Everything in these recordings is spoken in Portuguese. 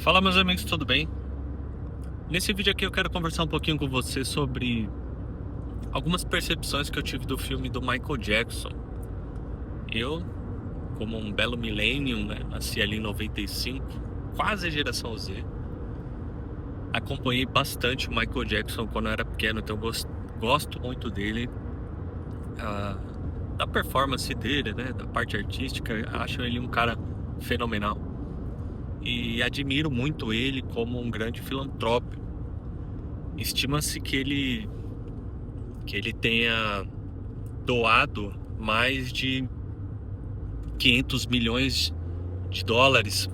Fala, meus amigos, tudo bem? Nesse vídeo aqui eu quero conversar um pouquinho com você sobre algumas percepções que eu tive do filme do Michael Jackson. Eu, como um belo millennium, né, nasci ali em 95, quase geração Z, acompanhei bastante o Michael Jackson quando eu era pequeno, então eu gosto muito dele, ah, da performance dele, né, da parte artística. Acho ele um cara fenomenal e admiro muito ele como um grande filantropo. Estima-se que ele tenha doado mais de 500 milhões de dólares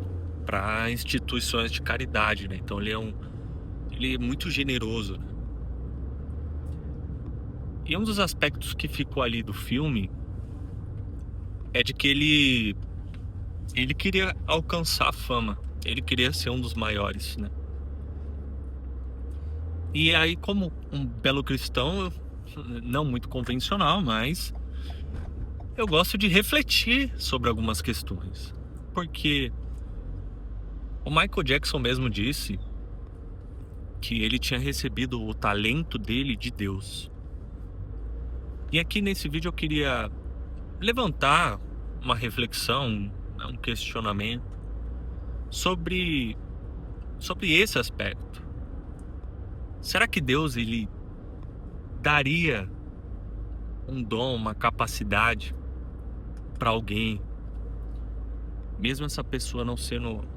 para instituições de caridade, né? Então ele é muito generoso, né? E um dos aspectos que ficou ali do filme é de que ele queria alcançar a fama, ele queria ser um dos maiores, né? E aí, como um belo cristão, não muito convencional, mas eu gosto de refletir sobre algumas questões. Porque o Michael Jackson mesmo disse que ele tinha recebido o talento dele de Deus. E aqui nesse vídeo eu queria levantar uma reflexão, um questionamento sobre esse aspecto. Será que Deus ele daria um dom, uma capacidade para alguém, mesmo essa pessoa não sendo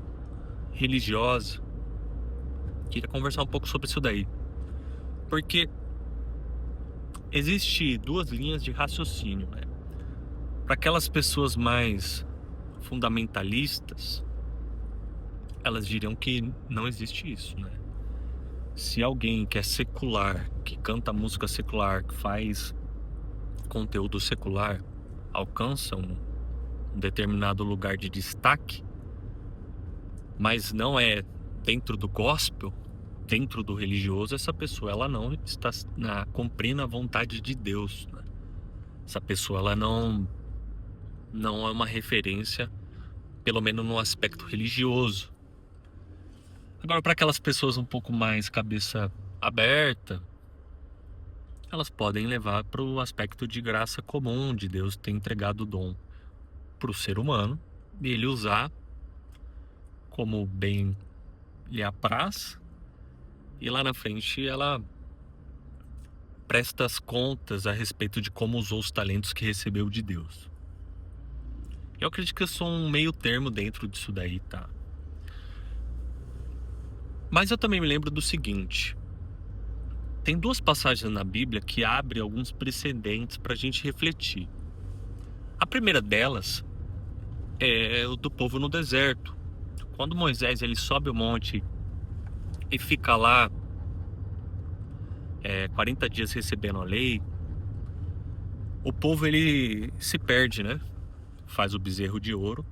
religiosa? Queria conversar um pouco sobre isso daí, porque existe duas linhas de raciocínio, né? Para aquelas pessoas mais fundamentalistas, elas diriam que não existe isso, né? Se alguém que é secular, que canta música secular, que faz conteúdo secular, alcança um determinado lugar de destaque, mas não é dentro do gospel, dentro do religioso, essa pessoa ela não está cumprindo a vontade de Deus, né? Essa pessoa ela não é uma referência, pelo menos no aspecto religioso. Agora, para aquelas pessoas um pouco mais cabeça aberta, elas podem levar para o aspecto de graça comum, de Deus ter entregado o dom para o ser humano e ele usar como bem lhe apraz, e lá na frente ela presta as contas a respeito de como usou os talentos que recebeu de Deus. Eu acredito que eu sou um meio termo dentro disso daí, tá? Mas eu também me lembro do seguinte: tem duas passagens na Bíblia que abrem alguns precedentes para a gente refletir. A primeira delas é o do povo no deserto. Quando Moisés ele sobe o monte e fica lá 40 dias recebendo a lei, o povo ele se perde, né? Faz o bezerro de ouro.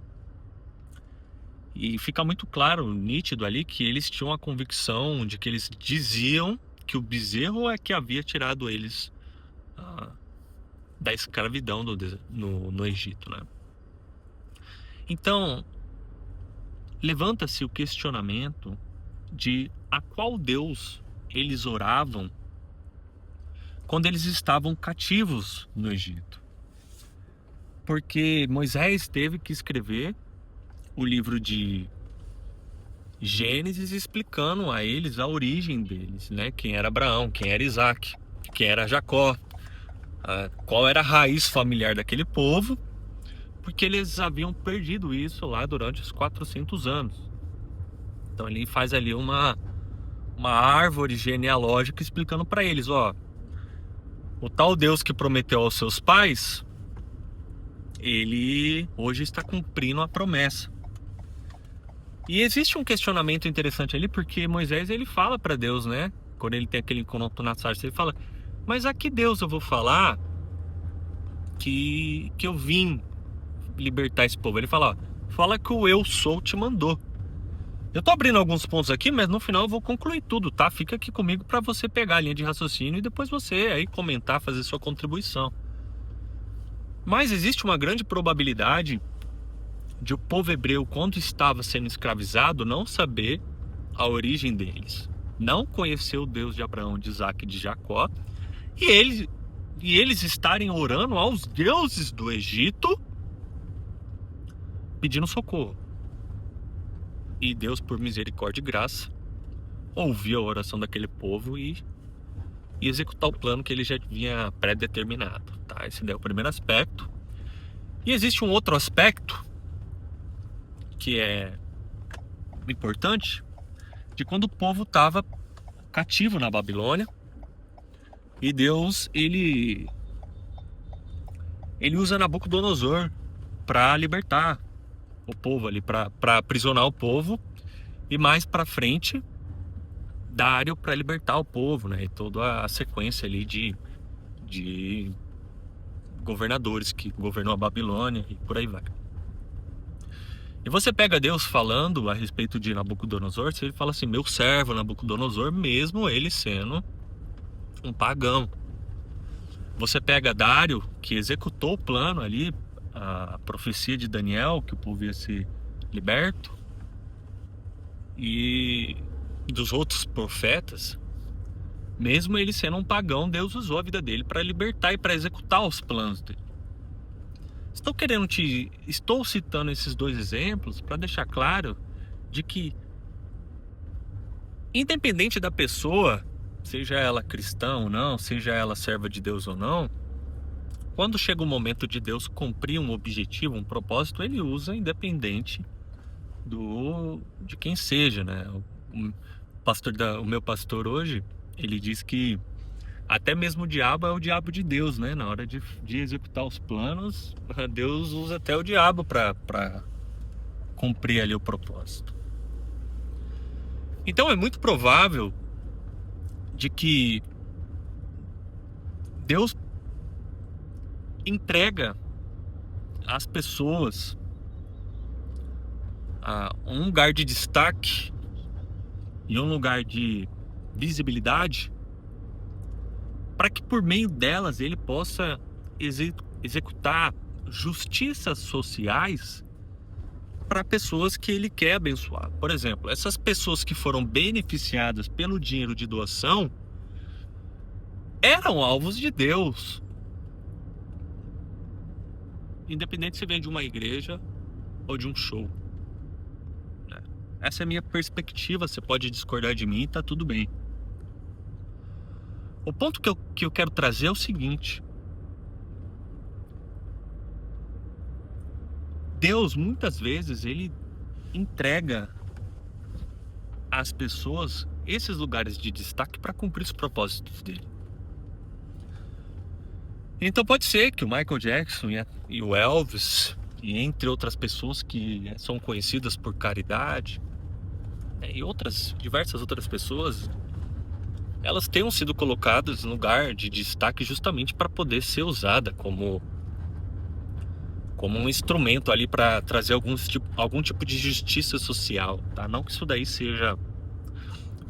E fica muito claro, nítido ali, que eles tinham a convicção de que eles diziam que o bezerro é que havia tirado eles da escravidão no Egito, né? Então, levanta-se o questionamento de a qual Deus eles oravam quando eles estavam cativos no Egito. Porque Moisés teve que escrever o livro de Gênesis explicando a eles a origem deles, né? Quem era Abraão, quem era Isaac, quem era Jacó, qual era a raiz familiar daquele povo, porque eles haviam perdido isso lá durante os 400 anos. Então ele faz ali uma árvore genealógica explicando para eles, ó, o tal Deus que prometeu aos seus pais, ele hoje está cumprindo a promessa. E existe um questionamento interessante ali, porque Moisés ele fala para Deus, né? Quando ele tem aquele encontro na sarça, ele fala: mas a que Deus eu vou falar que eu vim libertar esse povo? Ele fala: ó, fala que o eu sou te mandou. Eu tô abrindo alguns pontos aqui, mas no final eu vou concluir tudo, tá? Fica aqui comigo para você pegar a linha de raciocínio e depois você aí comentar, fazer sua contribuição. Mas existe uma grande probabilidade de o povo hebreu, quando estava sendo escravizado, não saber a origem deles, não conhecer o Deus de Abraão, de Isaac e de Jacó, e eles estarem orando aos deuses do Egito, pedindo socorro. E Deus, por misericórdia e graça, ouviu a oração daquele povo e executar o plano que ele já vinha pré-determinado, tá? Esse daí é o primeiro aspecto. E existe um outro aspecto que é importante, de quando o povo estava cativo na Babilônia, e Deus ele usa Nabucodonosor para libertar o povo ali, para aprisionar o povo, e mais para frente Dário para libertar o povo, né? E toda a sequência ali de governadores que governou a Babilônia e por aí vai. E você pega Deus falando a respeito de Nabucodonosor, ele fala assim: meu servo Nabucodonosor, mesmo ele sendo um pagão. Você pega Dário, que executou o plano ali, a profecia de Daniel, que o povo ia ser liberto, e dos outros profetas, mesmo ele sendo um pagão, Deus usou a vida dele para libertar e para executar os planos dele. Estou citando esses dois exemplos para deixar claro de que, independente da pessoa, seja ela cristã ou não, seja ela serva de Deus ou não, quando chega o momento de Deus cumprir um objetivo, um propósito, ele usa, independente de quem seja, né? O meu pastor hoje, ele diz que até mesmo o diabo é o diabo de Deus, né? Na hora de executar os planos, Deus usa até o diabo para cumprir ali o propósito. Então é muito provável de que Deus entrega às pessoas um lugar de destaque e um lugar de visibilidade, para que por meio delas ele possa executar justiças sociais para pessoas que ele quer abençoar. Por exemplo, essas pessoas que foram beneficiadas pelo dinheiro de doação eram alvos de Deus. Independente se vem de uma igreja ou de um show. Essa é a minha perspectiva, você pode discordar de mim, tá tudo bem. O ponto que eu quero trazer é o seguinte: Deus, muitas vezes, ele entrega às pessoas esses lugares de destaque para cumprir os propósitos dele. Então pode ser que o Michael Jackson e o Elvis, e entre outras pessoas que são conhecidas por caridade, e diversas outras pessoas, elas tenham sido colocadas no lugar de destaque justamente para poder ser usada como um instrumento ali para trazer algum tipo de justiça social, tá? Não que isso daí seja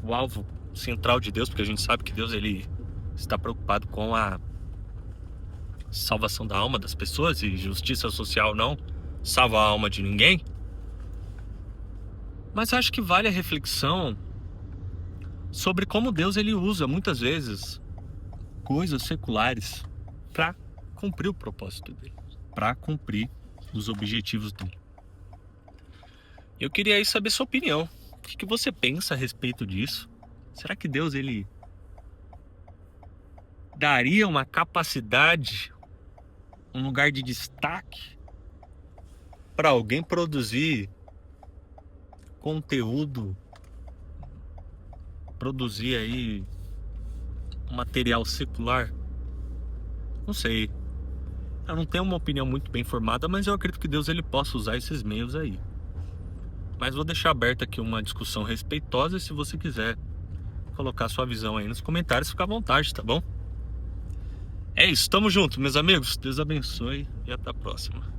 o alvo central de Deus, porque a gente sabe que Deus ele está preocupado com a salvação da alma das pessoas, e justiça social não salva a alma de ninguém. Mas acho que vale a reflexão sobre como Deus ele usa muitas vezes coisas seculares para cumprir o propósito dele, para cumprir os objetivos dele. Eu queria aí saber sua opinião. O que você pensa a respeito disso? Será que Deus ele daria uma capacidade, um lugar de destaque para alguém produzir conteúdo, produzir aí um material secular? Não sei. Eu não tenho uma opinião muito bem formada, mas eu acredito que Deus ele possa usar esses meios aí. Mas vou deixar aberta aqui uma discussão respeitosa, e se você quiser colocar sua visão aí nos comentários, fica à vontade, tá bom? É isso, tamo junto, meus amigos. Deus abençoe e até a próxima.